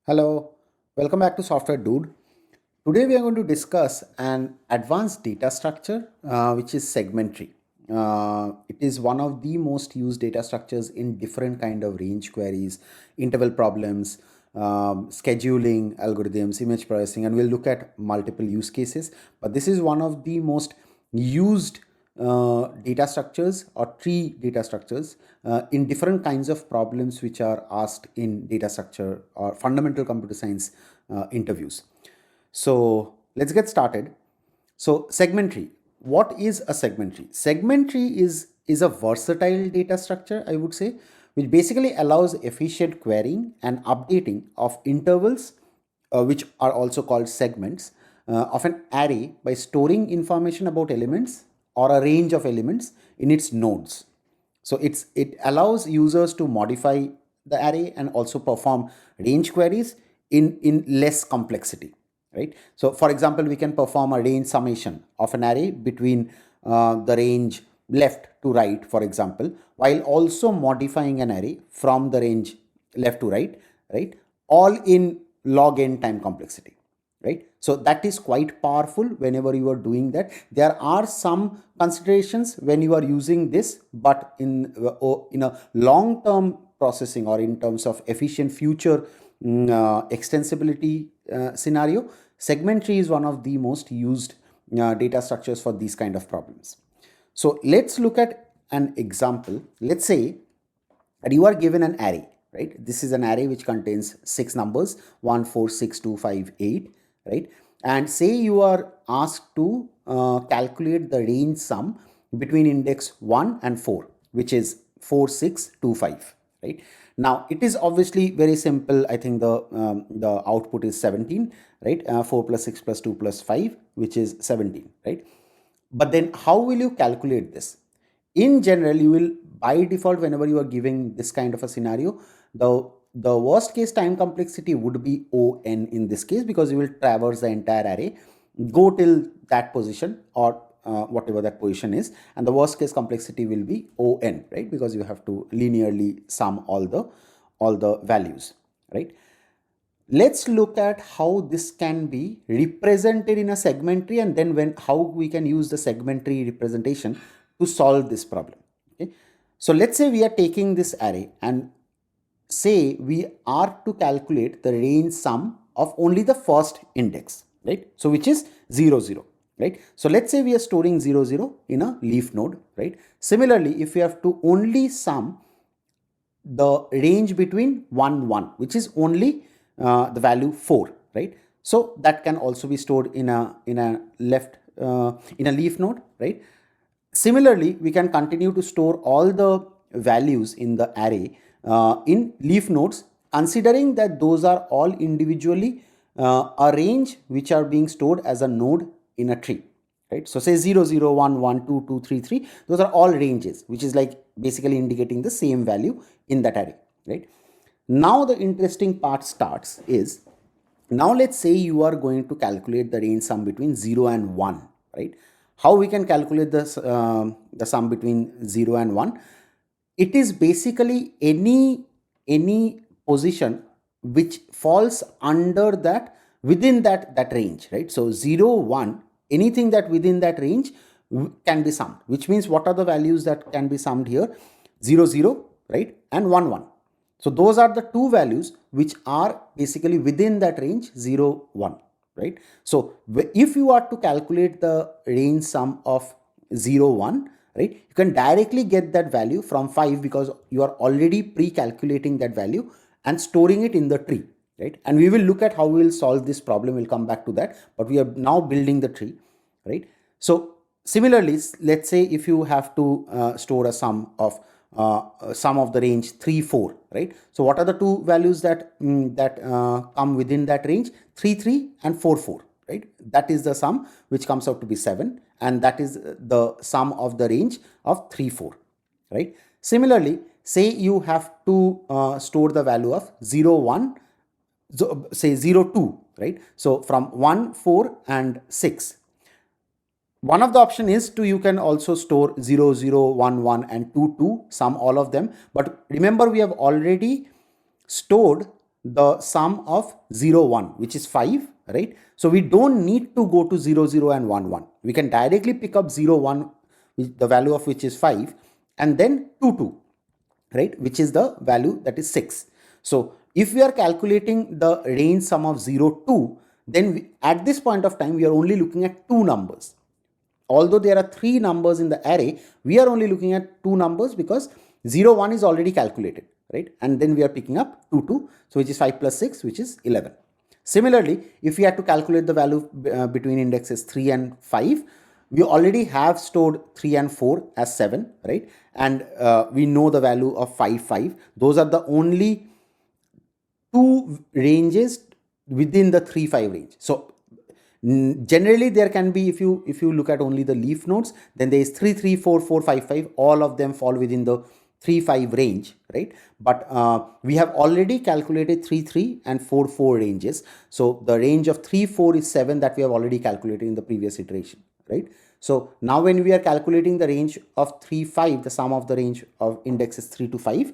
Hello, welcome back to SoftwareDude. Today we are going to discuss an advanced data structure which is segmentary. It is one of the most used data structures in different kind of range queries, interval problems, scheduling algorithms, image processing, and we'll look at multiple use cases. But this is one of the most used data structures or tree data structures in different kinds of problems which are asked in data structure or fundamental computer science interviews. So let's get started. So segmentary. What is a segmentary? Segmentary is a versatile data structure, I would say, which basically allows efficient querying and updating of intervals, which are also called segments, of an array by storing information about elements or a range of elements in its nodes. So it allows users to modify the array and also perform range queries in less complexity, right? So for example, we can perform a range summation of an array between the range left to right, for example, while also modifying an array from the range left to right, all in log n time complexity, right? So that is quite powerful whenever you are doing that. There are some considerations when you are using this, but in a long term processing or in terms of efficient future extensibility scenario, segmentary is one of the most used data structures for these kind of problems. So let's look at an example. Let's say that you are given an array, right? This is an array which contains 6 numbers, 1, 4, 6, 2, 5, 8, right? And say you are asked to calculate the range sum between index 1 and 4, which is 4, 6, 2, 5, right? Now it is obviously very simple. I think the output is 17, right? 4 plus 6 plus 2 plus 5, which is 17, right? But then how will you calculate this? In general, you will by default, whenever you are giving this kind of a scenario, the worst case time complexity would be O n in this case, because you will traverse the entire array, go till that position or whatever that position is, and the worst case complexity will be O n, right? Because you have to linearly sum all the values, right? Let's look at how this can be represented in a segmentary, and then how we can use the segmentary representation to solve this problem. Okay, so let's say we are taking this array and say we are to calculate the range sum of only the first index, right? So which is 0 0, right? So let's say we are storing 0 0 in a leaf node, right? Similarly, if we have to only sum the range between 1 1, which is only the value 4, right? So that can also be stored in a leaf node, right? Similarly, we can continue to store all the values in the array in leaf nodes, considering that those are all individually a range which are being stored as a node in a tree, right? So say 0 0 1 1 2 2 3 3, those are all ranges, which is like basically indicating the same value in that array, right? Now the interesting part starts is, now let's say you are going to calculate the range sum between 0 and 1, right? How we can calculate this the sum between 0 and 1? It is basically any position which falls under that, within that range, right? So 0 1, anything that within that range can be summed, which means what are the values that can be summed here? 0 0, right, and 1 1. So those are the two values which are basically within that range 0 1, right? So if you are to calculate the range sum of 0 1, right, you can directly get that value from 5, because you are already pre-calculating that value and storing it in the tree, right? And we will look at how we will solve this problem. We'll come back to that, but we are now building the tree, right? So similarly, let's say if you have to store a sum of the range 3 4, right? So what are the two values that come within that range? 3 3 and 4 4, right? That is the sum, which comes out to be 7, and that is the sum of the range of 3 4, right? Similarly, say you have to store the value of 0 1, so say 0 2, right? So from 1 4 and 6, one of the option is to, you can also store 0 0 1 1 and 2 2, sum all of them. But remember, we have already stored the sum of 0, 1, which is 5, right? So we don't need to go to 0, 0 and 1, 1. We can directly pick up 0, 1, the value of which is 5, and then 2, 2, right, which is the value that is 6. So if we are calculating the range sum of 0, 2, then at this point of time, we are only looking at two numbers. Although there are three numbers in the array, we are only looking at two numbers because 0, 1 is already calculated, right? And then we are picking up 2, 2, so which is 5 plus 6, which is 11. Similarly, if we had to calculate the value between indexes 3 and 5, we already have stored 3 and 4 as 7, right? And we know the value of 5, 5. Those are the only two ranges within the 3, 5 range. So generally there can be, if you look at only the leaf nodes, then there is 3, 3, 4, 4, 5, 5. All of them fall within the 3, 5 range, right? But we have already calculated 3, 3 and 4, 4 ranges. So the range of 3, 4 is 7 that we have already calculated in the previous iteration, right? So now when we are calculating the range of 3, 5, the sum of the range of indexes 3 to 5,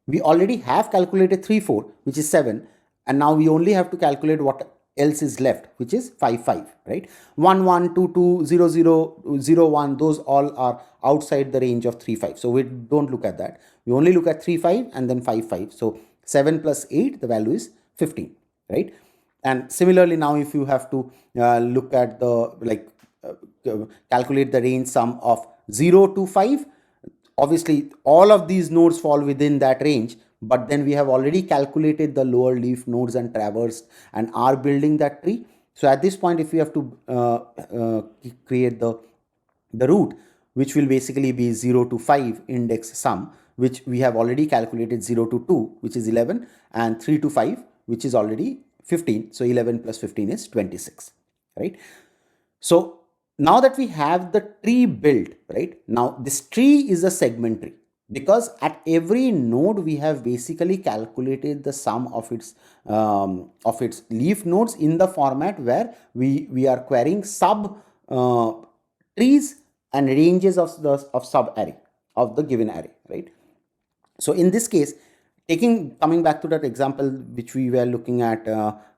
we already have calculated 3, 4, which is 7. And now we only have to calculate what else is left, which is 5, 5, right? 1, 1, 2, 2, 0, 0, 0, 1, those all are outside the range of 3, 5. So we don't look at that. We only look at 3, 5 and then 5, 5. So 7 plus 8, the value is 15, right? And similarly, now if you have to look at the, calculate the range sum of 0 to 5, obviously all of these nodes fall within that range, but then we have already calculated the lower leaf nodes and traversed and are building that tree. So at this point, if we have to create the root, which will basically be 0 to 5 index sum, which we have already calculated 0 to 2, which is 11, and 3 to 5, which is already 15. So 11 plus 15 is 26, right? So now that we have the tree built, right? Now this tree is a segment tree, because at every node we have basically calculated the sum of its leaf nodes in the format where we are querying sub trees and ranges of sub array of the given array, right? So in this case, coming back to that example which we were looking at,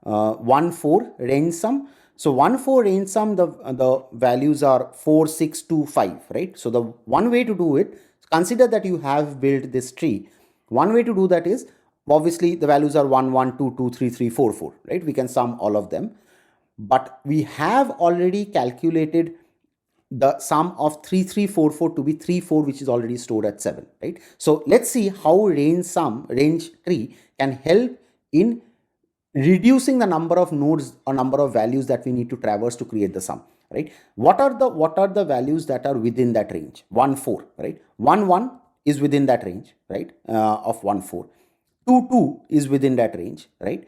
1, 4 range sum. So 1, 4 range sum, the values are 4, 6, 2, 5, right? So the one way to do it, consider that you have built this tree. One way to do that is, obviously the values are 1, 1, 2, 2, 3, 3, 4, 4, right? We can sum all of them. But we have already calculated the sum of 3, 3, 4, 4 to be 3, 4, which is already stored at 7, right? So let's see how range tree can help in reducing the number of nodes or number of values that we need to traverse to create the sum, right? What are the values that are within that range? 1, 4, right? 1, 1 is within that range, right? Of 1, 4. 2, 2 is within that range, right?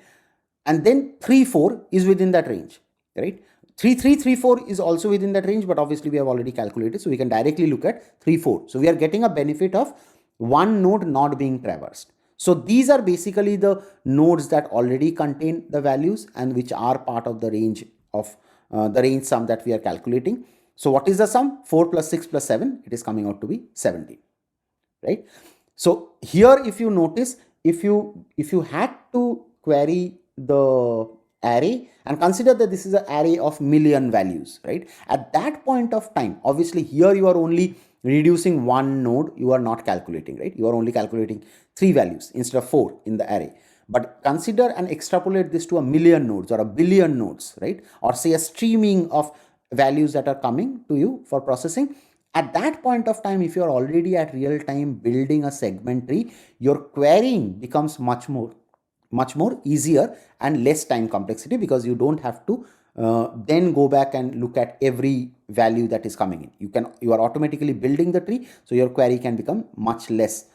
And then 3, 4 is within that range, right? 3, 3, 3, 4 is also within that range, but obviously we have already calculated, so we can directly look at 3, 4. So we are getting a benefit of one node not being traversed. So these are basically the nodes that already contain the values and which are part of the range of the range sum that we are calculating. So what is the sum? 4 plus 6 plus 7, it is coming out to be 17, right? So here, if you notice, if you had to query the array and consider that this is an array of million values, right? At that point of time, obviously here you are only reducing one node, you are not calculating, right? You are only calculating 3 values instead of 4 in the array. But consider and extrapolate this to a million nodes or a billion nodes, right? Or say a streaming of values that are coming to you for processing. At that point of time, if you are already at real time building a segment tree, your querying becomes much more easier and less time complexity, because you don't have to then go back and look at every value that is coming in. You are automatically building the tree, so your query can become much less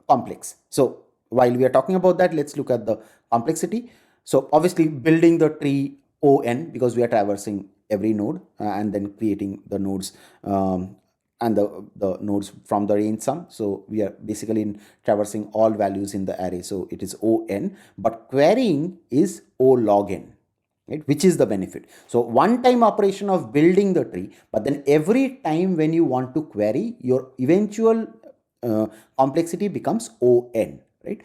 complex. So while we are talking about that, let's look at the complexity. So obviously building the tree on, because we are traversing every node and then creating the nodes and the nodes from the range sum. So we are basically traversing all values in the array. So it is on, but querying is O log n, right? Which is the benefit. So one time operation of building the tree, but then every time when you want to query, your eventual complexity becomes on, right?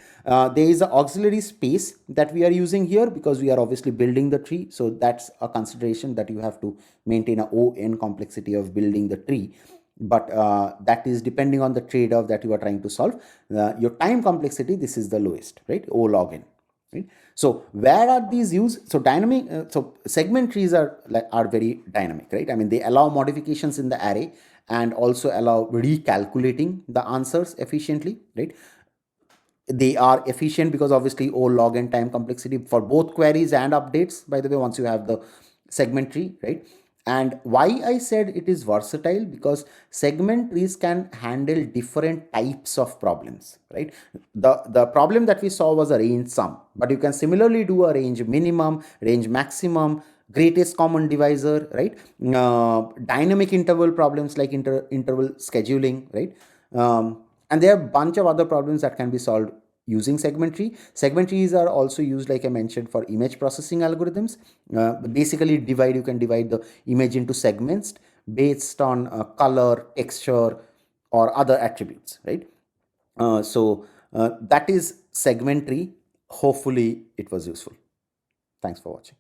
There is an auxiliary space that we are using here because we are obviously building the tree. So that's a consideration, that you have to maintain a O(n) complexity of building the tree. But that is depending on the trade-off that you are trying to solve. Your time complexity, this is the lowest, right? O log n. Right? So where are these used? So dynamic, so segment trees are very dynamic, right? I mean, they allow modifications in the array and also allow recalculating the answers efficiently, right? They are efficient because obviously O log n time complexity for both queries and updates, by the way, once you have the segment tree, right? And why I said it is versatile, because segment trees can handle different types of problems, right? The problem that we saw was a range sum, but you can similarly do a range minimum, range maximum, greatest common divisor, right? Dynamic interval problems like interval scheduling, right? And there are a bunch of other problems that can be solved using segment tree. Segment trees are also used, like I mentioned, for image processing algorithms. Basically, you can divide the image into segments based on color, texture, or other attributes, right? So that is segment tree. Hopefully, it was useful. Thanks for watching.